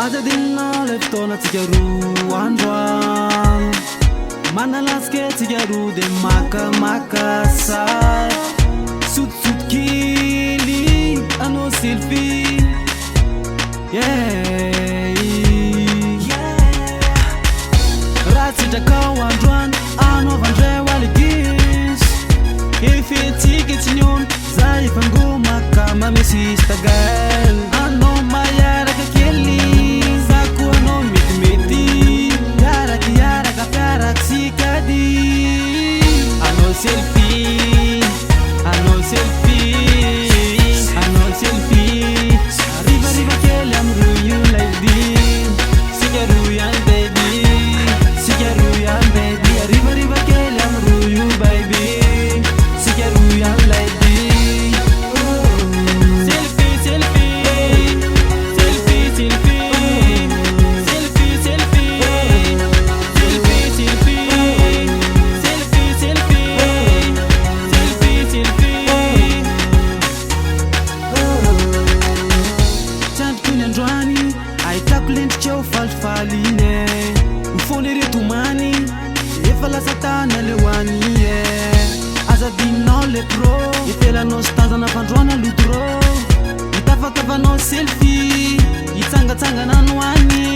azadinna le fotoana tsika roa androany manalatsika tsika roa de makamaka sary sotosoto-kely anao selfie raha tsitrakao androany anaovandray oalegisy efetsika tsy niona za efangomaka mamesy Instagram anao mayaraka kely za koa anao metimety yaraka fiaraka sikady anao selfie anao selfie anao selfie arivariva kely amiro io lady sika roa ihany baby sika roa ihany baby arivariva kely amiro io baby sika roa ihany lady lendrikeo falifaline mifony retomany efa lasatana leoany azadinao le pro itelanao sy tazana fandroana lotro itafatafanao selfie itsangatsangana noany